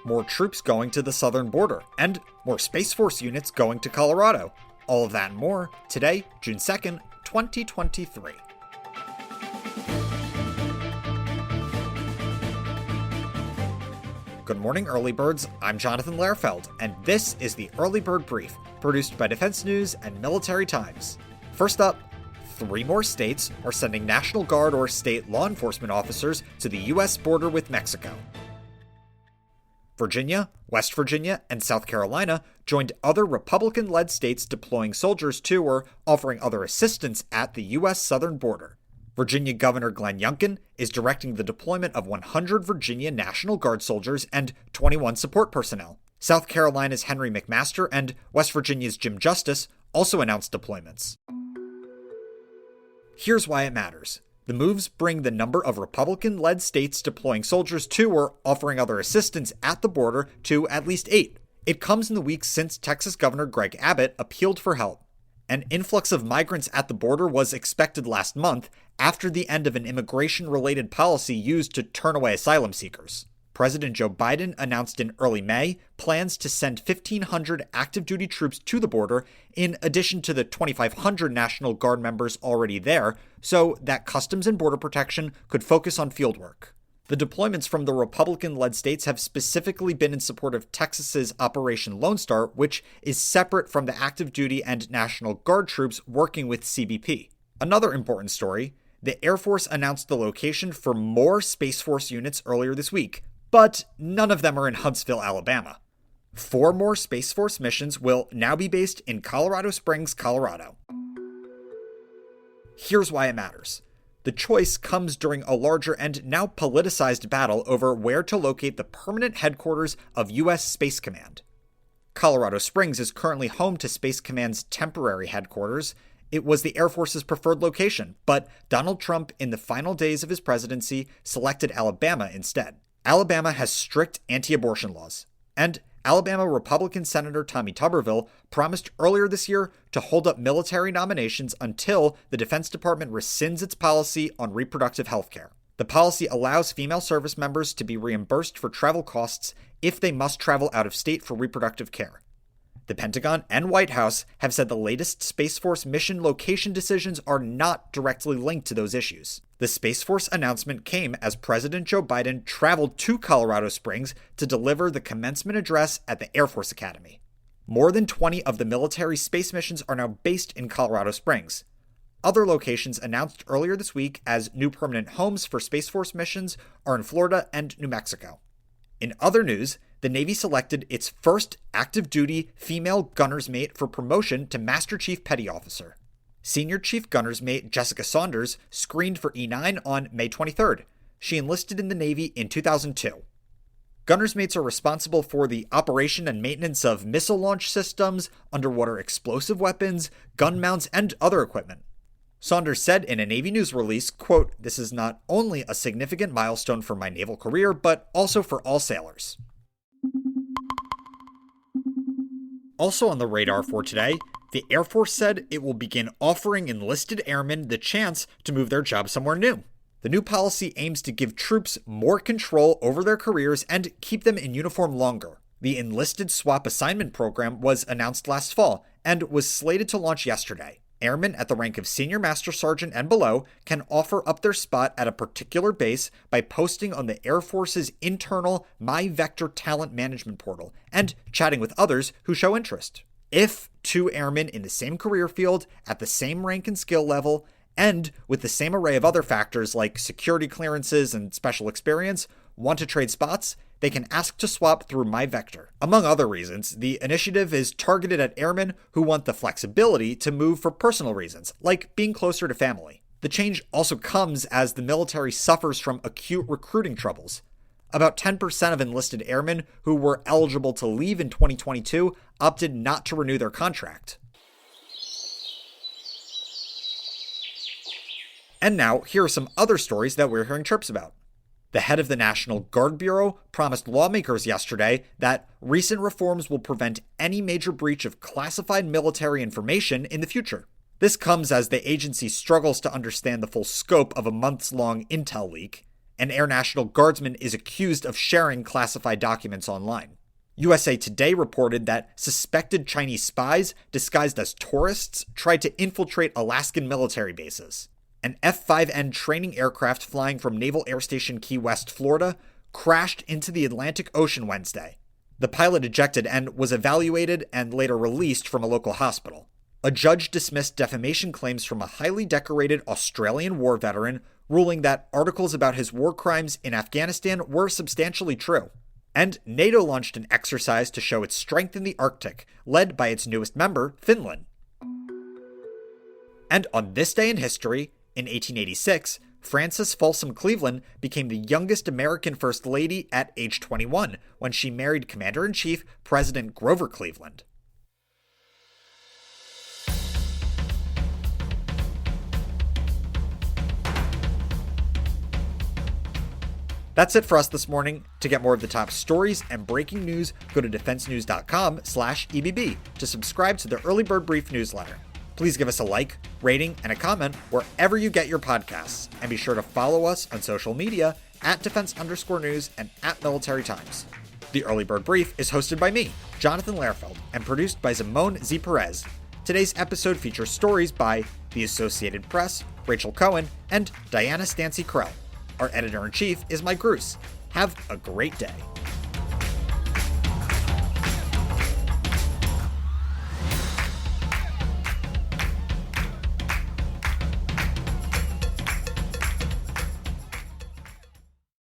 more troops going to the southern border, and more Space Force units going to Colorado. All of that and more today, June 2nd, 2023. Good morning, early birds. I'm Jonathan Lehrfeld, and this is the Early Bird Brief, produced by Defense News and Military Times. First up, 3 more states are sending National Guard or state law enforcement officers to the U.S. border with Mexico. Virginia, West Virginia, and South Carolina joined other Republican-led states deploying soldiers to or offering other assistance at the U.S. southern border. Virginia Governor Glenn Youngkin is directing the deployment of 100 Virginia National Guard soldiers and 21 support personnel. South Carolina's Henry McMaster and West Virginia's Jim Justice also announced deployments. Here's why it matters. The moves bring the number of Republican-led states deploying soldiers to or offering other assistance at the border to at least 8. It comes in the weeks since Texas Governor Greg Abbott appealed for help. An influx of migrants at the border was expected last month after the end of an immigration-related policy used to turn away asylum seekers. President Joe Biden announced in early May plans to send 1,500 active-duty troops to the border in addition to the 2,500 National Guard members already there, so that Customs and Border Protection could focus on fieldwork. The deployments from the Republican-led states have specifically been in support of Texas's Operation Lone Star, which is separate from the active duty and National Guard troops working with CBP. Another important story, the Air Force announced the location for more Space Force units earlier this week, but none of them are in Huntsville, Alabama. 4 more Space Force missions will now be based in Colorado Springs, Colorado. Here's why it matters. The choice comes during a larger and now politicized battle over where to locate the permanent headquarters of U.S. Space Command. Colorado Springs is currently home to Space Command's temporary headquarters. It was the Air Force's preferred location, but Donald Trump, in the final days of his presidency, selected Alabama instead. Alabama has strict anti-abortion laws, and Alabama Republican Senator Tommy Tuberville promised earlier this year to hold up military nominations until the Defense Department rescinds its policy on reproductive health care. The policy allows female service members to be reimbursed for travel costs if they must travel out of state for reproductive care. The Pentagon and White House have said the latest Space Force mission location decisions are not directly linked to those issues. The Space Force announcement came as President Joe Biden traveled to Colorado Springs to deliver the commencement address at the Air Force Academy. More than 20 of the military space missions are now based in Colorado Springs. Other locations announced earlier this week as new permanent homes for Space Force missions are in Florida and New Mexico. In other news, the Navy selected its first active-duty female gunner's mate for promotion to Master Chief Petty Officer. Senior Chief Gunner's Mate Jessica Saunders screened for E9 on May 23rd. She enlisted in the Navy in 2002. Gunner's mates are responsible for the operation and maintenance of missile launch systems, underwater explosive weapons, gun mounts, and other equipment. Saunders said in a Navy news release, quote, "This is not only a significant milestone for my naval career, but also for all sailors." Also on the radar for today, the Air Force said it will begin offering enlisted airmen the chance to move their job somewhere new. The new policy aims to give troops more control over their careers and keep them in uniform longer. The Enlisted Swap Assignment Program was announced last fall and was slated to launch yesterday. Airmen at the rank of Senior Master Sergeant and below can offer up their spot at a particular base by posting on the Air Force's internal MyVector talent management portal and chatting with others who show interest. If 2 airmen in the same career field, at the same rank and skill level, and with the same array of other factors like security clearances and special experience, want to trade spots, they can ask to swap through MyVector. Among other reasons, the initiative is targeted at airmen who want the flexibility to move for personal reasons, like being closer to family. The change also comes as the military suffers from acute recruiting troubles. About 10% of enlisted airmen who were eligible to leave in 2022 opted not to renew their contract. And now, here are some other stories that we're hearing chirps about. The head of the National Guard Bureau promised lawmakers yesterday that recent reforms will prevent any major breach of classified military information in the future. This comes as the agency struggles to understand the full scope of a months-long intel leak. An Air National Guardsman is accused of sharing classified documents online. USA Today reported that suspected Chinese spies disguised as tourists tried to infiltrate Alaskan military bases. An F-5N training aircraft flying from Naval Air Station Key West, Florida, crashed into the Atlantic Ocean Wednesday. The pilot ejected and was evaluated and later released from a local hospital. A judge dismissed defamation claims from a highly decorated Australian war veteran, ruling that articles about his war crimes in Afghanistan were substantially true. And NATO launched an exercise to show its strength in the Arctic, led by its newest member, Finland. And on this day in history, in 1886, Frances Folsom Cleveland became the youngest American First Lady at age 21 when she married Commander-in-Chief President Grover Cleveland. That's it for us this morning. To get more of the top stories and breaking news, go to defensenews.com/EBB to subscribe to the Early Bird Brief newsletter. Please give us a like, rating, and a comment wherever you get your podcasts, and be sure to follow us on social media at @defense_news and @military times. The Early Bird Brief is hosted by me, Jonathan Lehrfeld, and produced by Simone Z. Perez. Today's episode features stories by The Associated Press, Rachel Cohen, and Diana Stancy Krell. Our editor-in-chief is Mike Gruss. Have a great day.